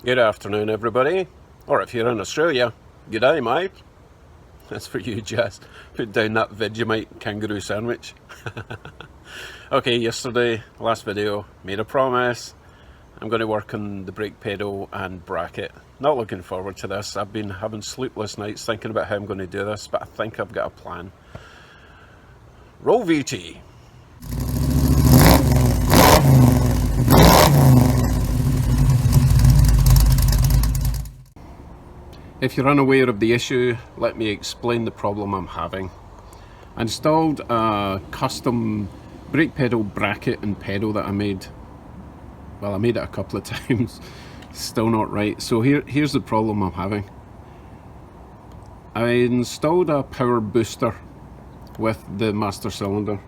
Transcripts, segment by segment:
Good afternoon, everybody. Or if you're in Australia, good day, mate. That's for you, Jazz. Put down that Vegemite kangaroo sandwich. Okay, yesterday, last video, made a promise. I'm going to work on the brake pedal and bracket. Not looking forward to this. I've been having sleepless nights thinking about how I'm going to do this, but I think I've got a plan. Roll VT. If you're unaware of the issue, let me explain the problem I'm having. I installed a custom brake pedal bracket and pedal that I made. Well, I made it a couple of times, still not right. So here's the problem I'm having. I installed a power booster with the master cylinder.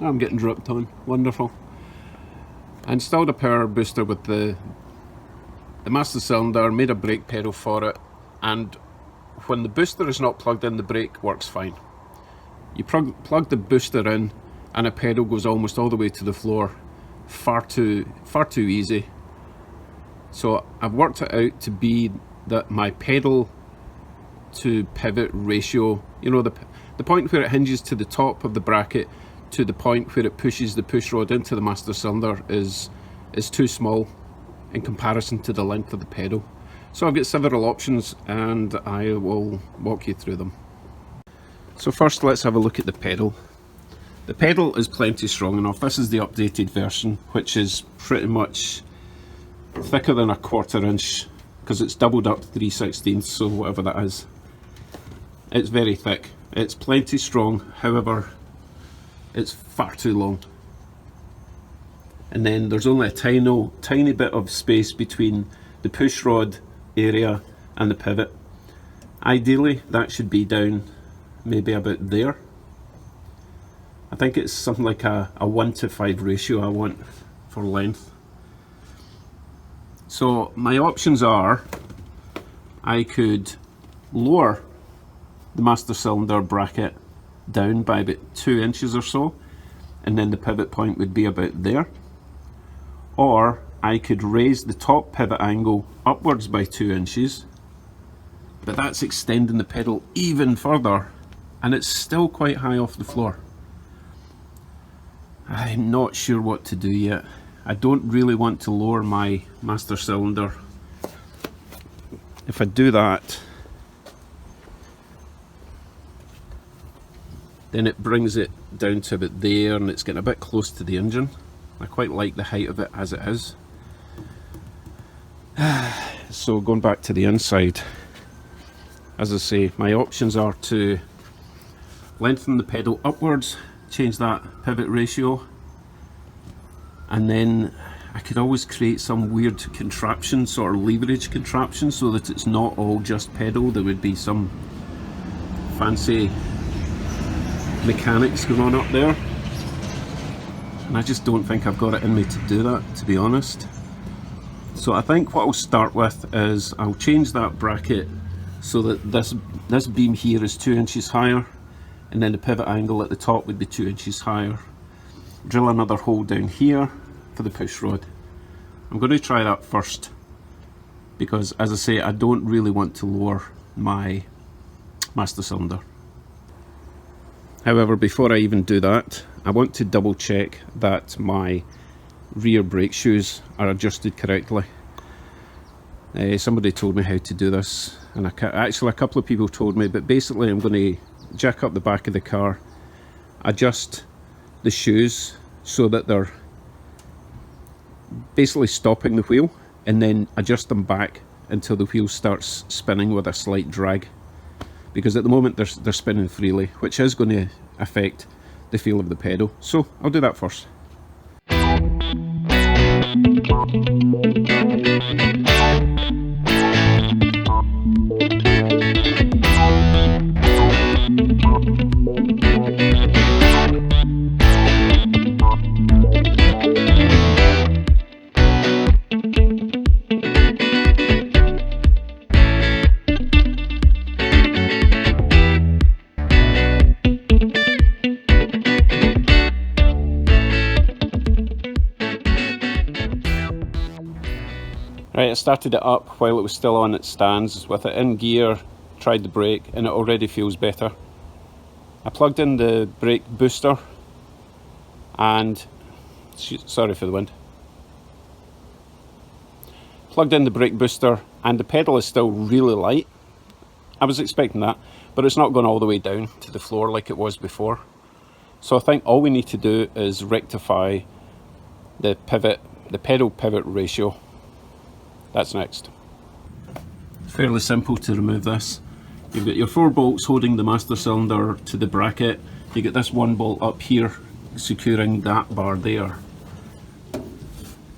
I'm getting dripped on, wonderful. I installed a power booster with the master cylinder, made a brake pedal for it, and when the booster is not plugged in, the brake works fine. You plug the booster in and a pedal goes almost all the way to the floor. Far too easy. So I've worked it out to be that my pedal to pivot ratio, you know, the point where it hinges to the top of the bracket to the point where it pushes the push rod into the master cylinder is too small in comparison to the length of the pedal. So I've got several options and I will walk you through them. So first, let's have a look at the pedal. The pedal is plenty strong enough. This is the updated version, which is pretty much thicker than a 1/4 inch because it's doubled up 3/16, so whatever that is. It's very thick. It's plenty strong, however, it's far too long. And then there's only a tiny bit of space between the push rod area and the pivot. Ideally that should be down maybe about there. I think it's something like a 1:5 ratio I want for length. So my options are, I could lower the master cylinder bracket down by about 2 inches or so, and then the pivot point would be about there. Or I could raise the top pivot angle upwards by 2 inches, but that's extending the pedal even further and it's still quite high off the floor. I'm not sure what to do yet. I don't really want to lower my master cylinder. If I do that, then it brings it down to about there and it's getting a bit close to the engine. I quite like the height of it as it is. So going back to the inside, as I say, my options are to lengthen the pedal upwards, change that pivot ratio, and then I could always create some weird contraption, sort of leverage contraption, so that it's not all just pedal. There would be some fancy mechanics going on up there, and I just don't think I've got it in me to do that, to be honest. So I think what I'll start with is I'll change that bracket so that this beam here is 2 inches higher, and then the pivot angle at the top would be 2 inches higher. Drill another hole down here for the push rod. I'm going to try that first because, as I say, I don't really want to lower my master cylinder. However, before I even do that, I want to double check that my rear brake shoes are adjusted correctly. Somebody told me how to do this, and actually a couple of people told me, but basically I'm going to jack up the back of the car, adjust the shoes so that they're basically stopping the wheel, and then adjust them back until the wheel starts spinning with a slight drag, because at the moment they're spinning freely, which is going to affect the feel of the pedal. So I'll do that first. Right, I started it up while it was still on its stands with it in gear, tried the brake, and it already feels better. I plugged in the brake booster and, sorry for the wind, plugged in the brake booster and the pedal is still really light. I was expecting that, but it's not going all the way down to the floor like it was before. So I think all we need to do is rectify the pedal pivot ratio. That's next. Fairly simple to remove this. You've got your 4 bolts holding the master cylinder to the bracket. You get this 1 bolt up here securing that bar there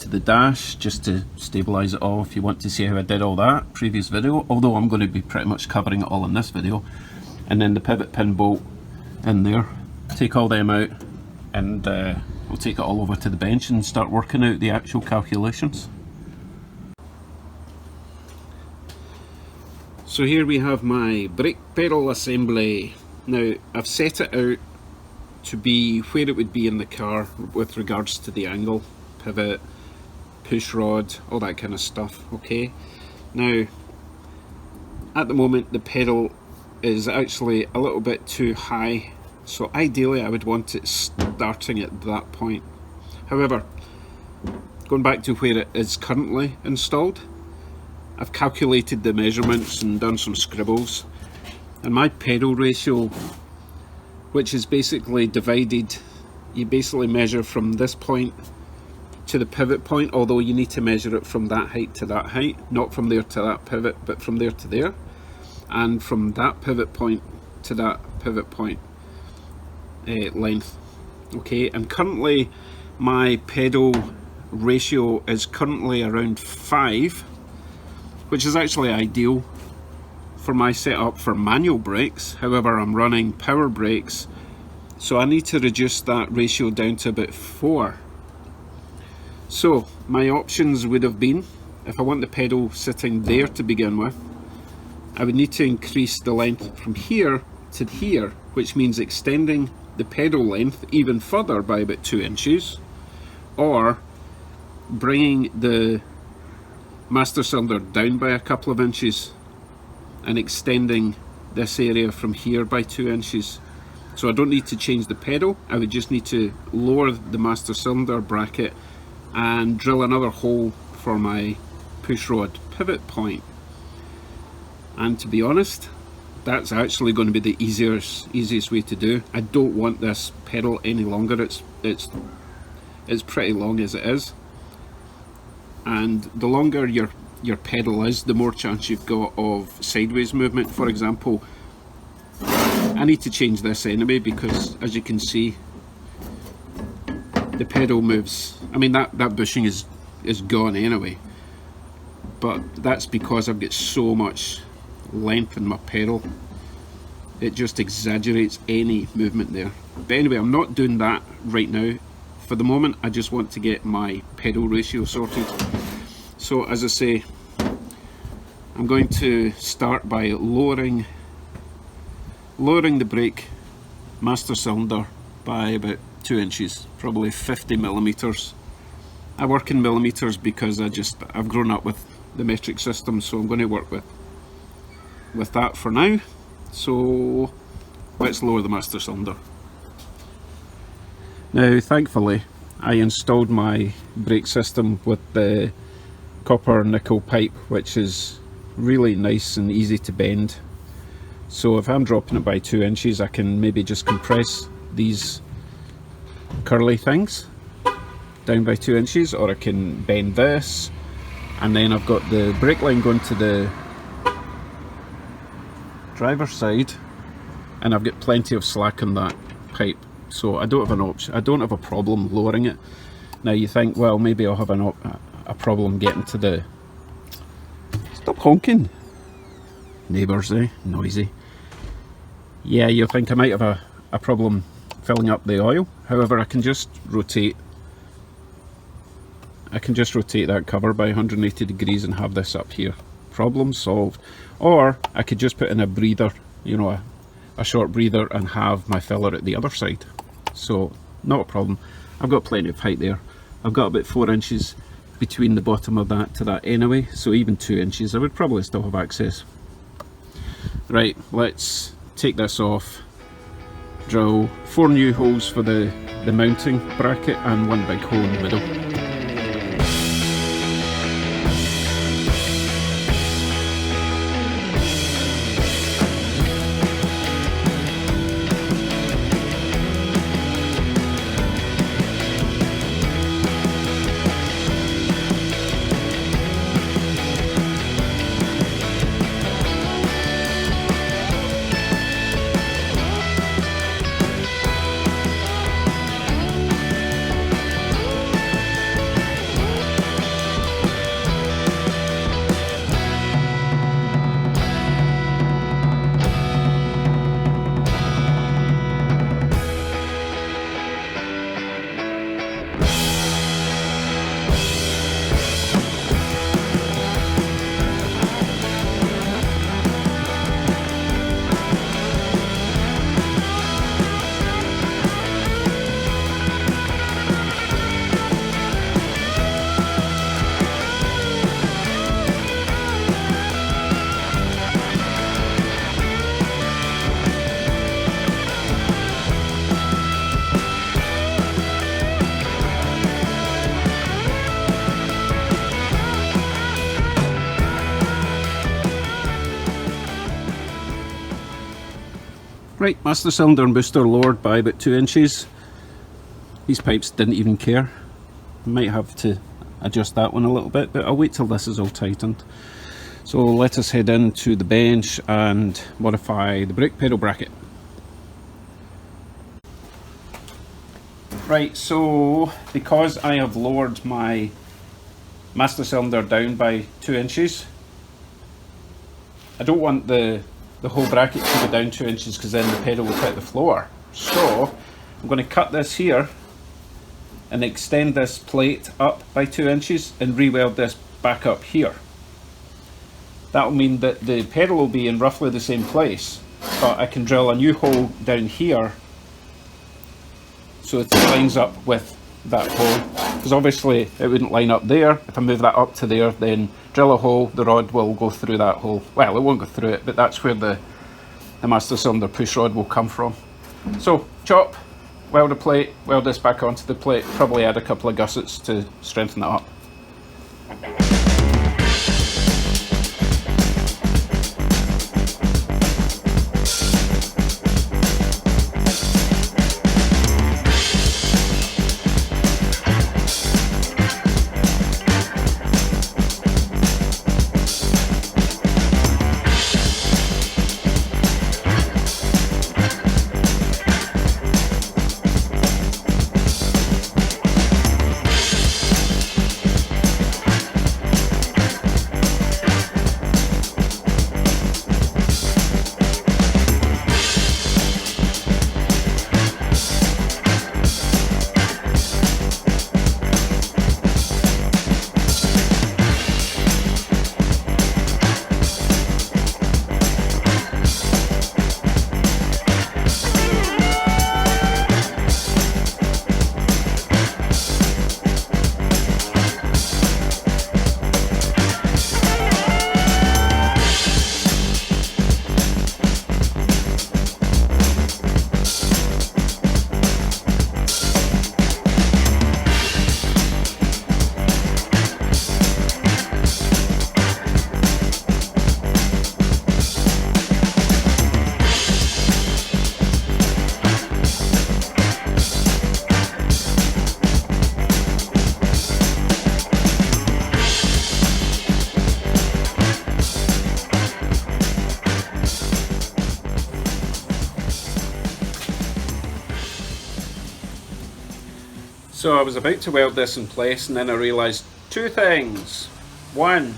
to the dash, just to stabilise it all. If you want to see how I did all that, previous video, although I'm going to be pretty much covering it all in this video. And then the pivot pin bolt in there. Take all them out and we'll take it all over to the bench and start working out the actual calculations. So here we have my brake pedal assembly. Now I've set it out to be where it would be in the car with regards to the angle, pivot, push rod, all that kind of stuff, okay? Now at the moment the pedal is actually a little bit too high, so ideally I would want it starting at that point. However, going back to where it is currently installed, I've calculated the measurements and done some scribbles, and my pedal ratio, which is basically divided, you basically measure from this point to the pivot point, although you need to measure it from that height to that height, not from there to that pivot, but from there to there, and from that pivot point to that pivot point length, okay? And currently my pedal ratio is currently around 5, which is actually ideal for my setup for manual brakes. However, I'm running power brakes, so I need to reduce that ratio down to about 4. So my options would have been, if I want the pedal sitting there to begin with, I would need to increase the length from here to here, which means extending the pedal length even further by about 2 inches, or bringing the master cylinder down by a couple of inches and extending this area from here by 2 inches. So I don't need to change the pedal, I would just need to lower the master cylinder bracket and drill another hole for my push rod pivot point. And to be honest, that's actually going to be the easiest way to do. I don't want this pedal any longer. It's pretty long as it is, and the longer your pedal is, the more chance you've got of sideways movement. For example, I need to change this anyway, because as you can see, the pedal moves. I mean, that bushing is gone anyway, but that's because I've got so much length in my pedal. It just exaggerates any movement there. But anyway, I'm not doing that right now. For the moment, I just want to get my pedal ratio sorted. So as I say, I'm going to start by lowering the brake master cylinder by about 2 inches, probably 50 millimeters. I work in millimeters because I've grown up with the metric system, so I'm going to work with that for now. So let's lower the master cylinder. Now thankfully I installed my brake system with the copper nickel pipe, which is really nice and easy to bend. So if I'm dropping it by 2 inches, I can maybe just compress these curly things down by 2 inches, or I can bend this, and then I've got the brake line going to the driver's side, and I've got plenty of slack on that pipe, so I don't have an option. I don't have a problem lowering it. Now you think, well, maybe I'll have a problem getting to the... Stop honking, neighbours, noisy. Yeah, you think I might have a problem filling up the oil. However, I can just rotate that cover by 180 degrees and have this up here. Problem solved. Or I could just put in a breather, you know, a short breather, and have my filler at the other side. So not a problem. I've got plenty of height there. I've got about 4 inches between the bottom of that to that anyway, so even 2 inches I would probably still have access. Right, let's take this off, drill 4 new holes for the mounting bracket and 1 big hole in the middle. Right, master cylinder and booster lowered by about 2 inches. These pipes didn't even care. Might have to adjust that one a little bit, but I'll wait till this is all tightened. So let us head into the bench and modify the brake pedal bracket. Right, so because I have lowered my master cylinder down by 2 inches, I don't want the whole bracket to go down 2 inches because then the pedal will hit the floor. So I'm going to cut this here and extend this plate up by 2 inches and re-weld this back up here. That will mean that the pedal will be in roughly the same place, but I can drill a new hole down here so it lines up with that hole, because obviously it wouldn't line up there. If I move that up to there, then drill a hole, the rod will go through that hole. Well, it won't go through it, but that's where the master cylinder push rod will come from. So chop, weld a plate, weld this back onto the plate, probably add a couple of gussets to strengthen it up. So I was about to weld this in place and then I realised two things. One,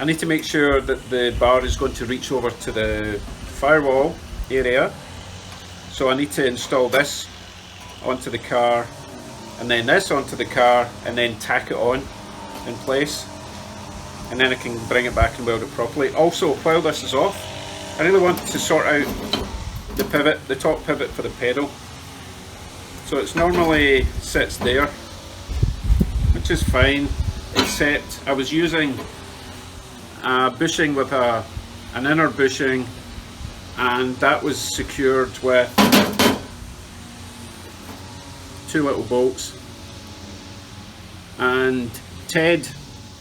I need to make sure that the bar is going to reach over to the firewall area. So I need to install this onto the car and then this onto the car and then tack it on in place. And then I can bring it back and weld it properly. Also, while this is off, I really want to sort out the pivot, the top pivot for the pedal. So it's normally sits there, which which is fine, except I was using a bushing with an inner bushing, and that was secured with 2 little bolts. And Ted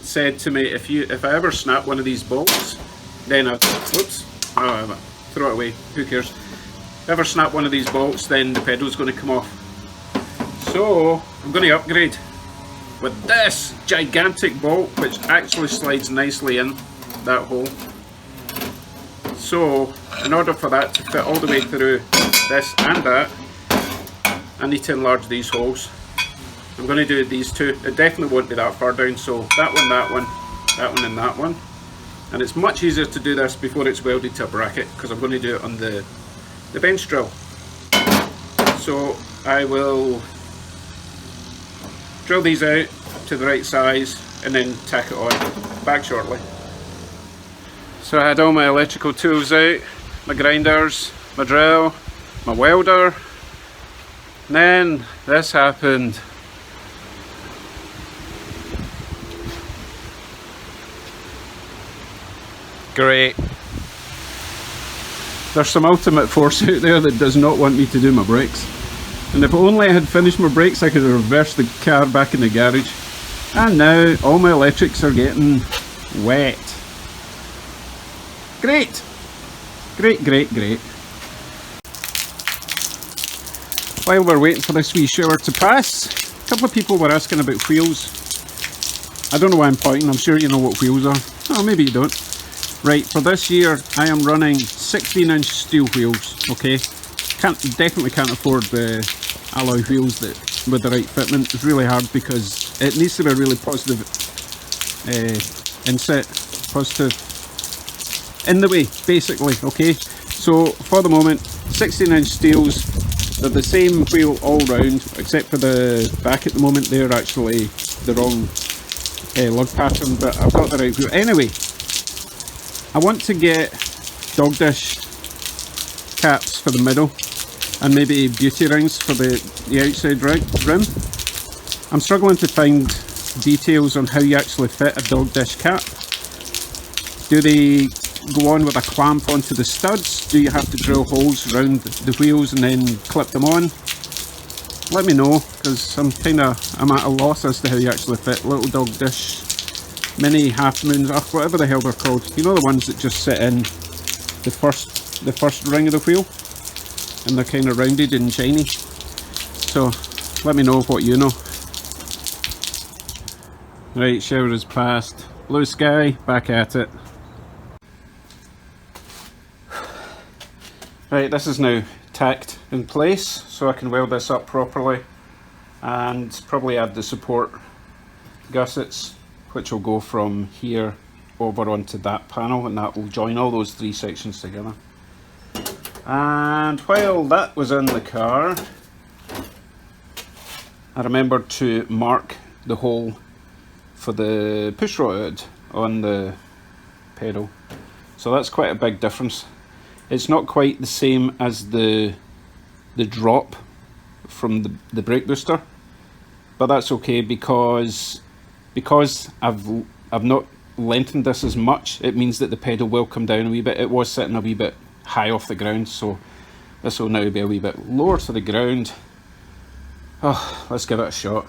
said to me, if I ever snap one of these bolts, then throw it away, who cares. If I ever snap one of these bolts, then the pedal's going to come off. So I'm going to upgrade with this gigantic bolt, which actually slides nicely in that hole. So in order for that to fit all the way through this and that, I need to enlarge these holes. I'm going to do these two. It definitely won't be that far down, so that one, that one, that one and that one. And it's much easier to do this before it's welded to a bracket, because I'm going to do it on the bench drill. So I will drill these out to the right size and then tack it on. Back shortly. So I had all my electrical tools out, my grinders, my drill, my welder, and then this happened. Great. There's some ultimate force out there that does not want me to do my brakes. And if only I had finished my brakes, I could have reversed the car back in the garage. And now all my electrics are getting wet. Great! Great, great, great. While we're waiting for this wee shower to pass, a couple of people were asking about wheels. I don't know why I'm pointing, I'm sure you know what wheels are. Oh, maybe you don't. Right, for this year I am running 16-inch steel wheels, okay? Definitely can't afford the alloy wheels that with the right fitment. It's really hard because it needs to be a really positive inset, positive in the way, basically, okay? So for the moment, 16-inch steels, they're the same wheel all round, except for the back at the moment. They're actually the wrong lug pattern, but I've got the right wheel. Anyway, I want to get dog dish caps for the middle and maybe beauty rings for the outside rim. I'm struggling to find details on how you actually fit a dog dish cap. Do they go on with a clamp onto the studs? Do you have to drill holes around the wheels and then clip them on? Let me know, because I'm at a loss as to how you actually fit little dog dish mini half moons, or whatever the hell they're called. You know, the ones that just sit in the first ring of the wheel and they're kind of rounded and shiny. So let me know what you know. Right, shower is passed. Blue sky, back at it. Right, this is now tacked in place, so I can weld this up properly and probably add the support gussets, which will go from here over onto that panel, and that will join all those 3 sections together. And while that was in the car, I remembered to mark the hole for the push rod on the pedal. So that's quite a big difference. It's not quite the same as the drop from the brake booster, but that's okay because I've not lengthened this as much. It means that the pedal will come down a wee bit. It was sitting a wee bit high off the ground, so this will now be a wee bit lower to the ground. Oh, let's give it a shot.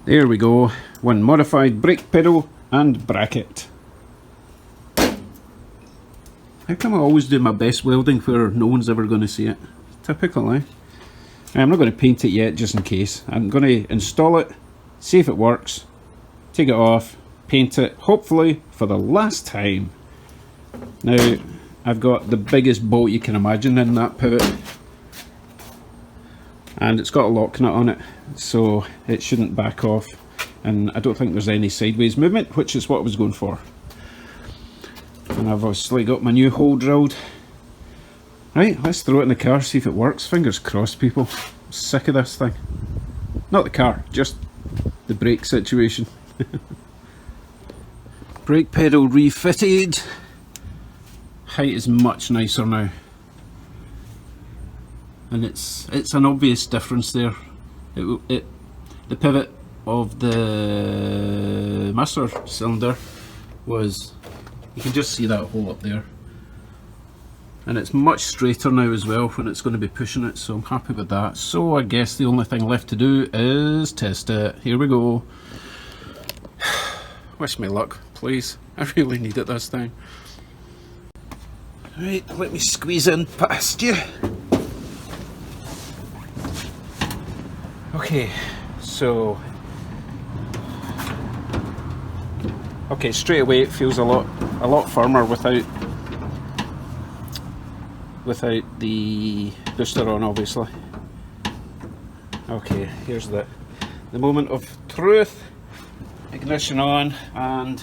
There we go, one modified brake pedal and bracket. How come I always do my best welding where no one's ever going to see it? Typical, eh? I'm not going to paint it yet, just in case. I'm going to install it, see if it works, take it off, paint it, hopefully for the last time. Now, I've got the biggest bolt you can imagine in that pivot. and it's got a lock nut on it, so it shouldn't back off, and I don't think there's any sideways movement, which is what I was going for. And I've obviously got my new hole drilled. Right, let's throw it in the car, see if it works. Fingers crossed, people. I'm sick of this thing. Not the car, just the brake situation. Brake pedal refitted. Height is much nicer now. And it's an obvious difference there. The pivot of the master cylinder was, you can just see that hole up there. And it's much straighter now as well when it's going to be pushing it, so I'm happy with that. So I guess the only thing left to do is test it. Here we go. Wish me luck, please. I really need it this time. Right, let me squeeze in past you. Okay, so straight away it feels a lot firmer without the booster on, obviously. Okay, here's the moment of truth. Ignition on, and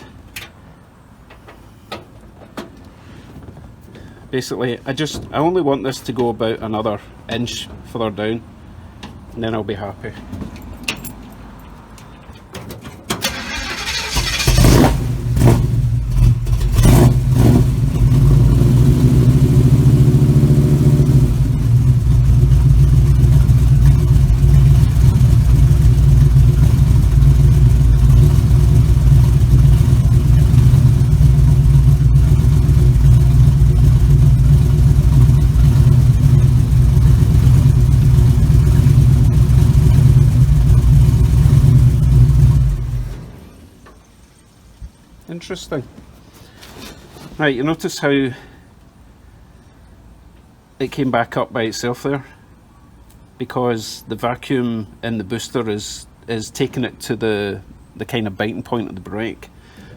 basically I only want this to go about another inch further down, and then I'll be happy. Interesting. Right, you notice how it came back up by itself there? Because the vacuum in the booster is taking it to the kind of biting point of the brake.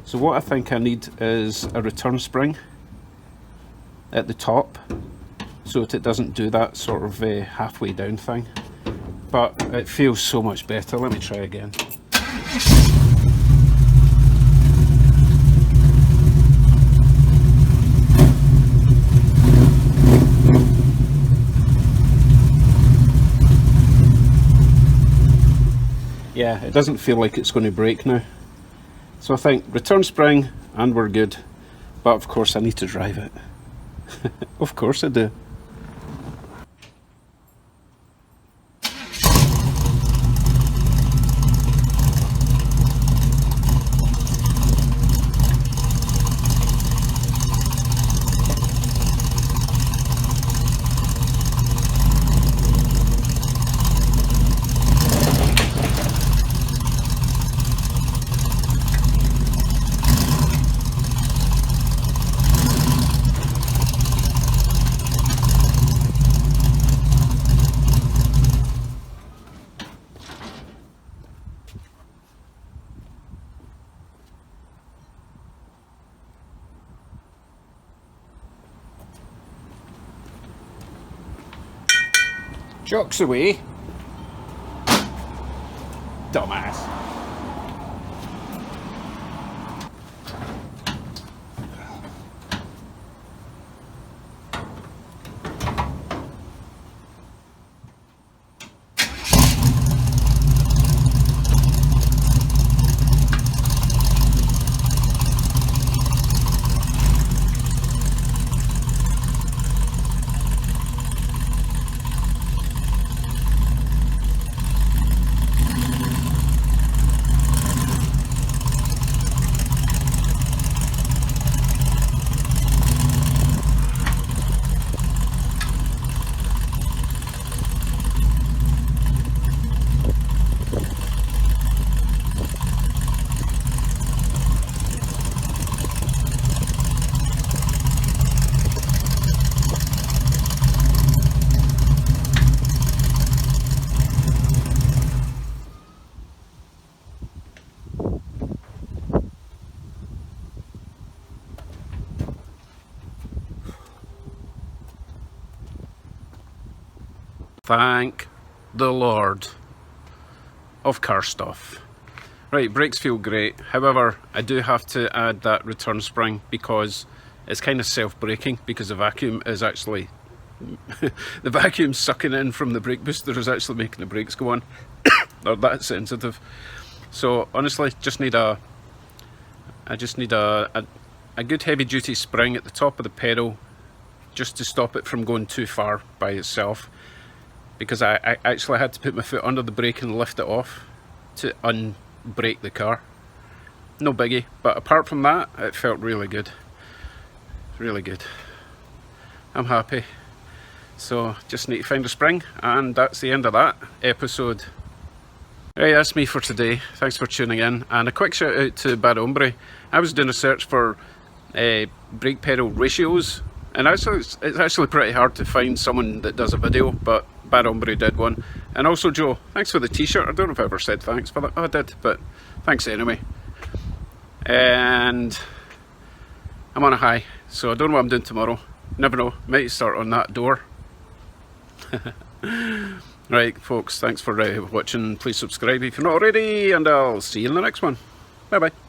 So what I think I need is a return spring at the top, so that it doesn't do that sort of halfway down thing. But it feels so much better. Let me try again. Yeah, it doesn't feel like it's going to break now. So I think return spring and we're good. But of course I need to drive it. Of course I do. Jocks away. Dumbass. Thank the Lord of car stuff. Right, brakes feel great. However, I do have to add that return spring because it's kind of self-braking, because the vacuum is actually the vacuum sucking in from the brake booster is actually making the brakes go on. They're that sensitive. So honestly, I just need a good heavy duty spring at the top of the pedal, just to stop it from going too far by itself, because I actually had to put my foot under the brake and lift it off to unbrake the car. No biggie, but apart from that, it felt really good. Really good. I'm happy. So just need to find a spring, and that's the end of that episode. Right, that's me for today. Thanks for tuning in, and a quick shout out to Bad Hombre. I was doing a search for brake pedal ratios, and actually it's actually pretty hard to find someone that does a video, but Bad Hombre did one. And also Joe, thanks for the t-shirt. I don't know if I ever said thanks for that. Oh, I did, but thanks anyway. And I'm on a high, so I don't know what I'm doing tomorrow. Never know, might start on that door. Right folks, thanks for watching. Please subscribe if you're not already, and I'll see you in the next one. Bye bye.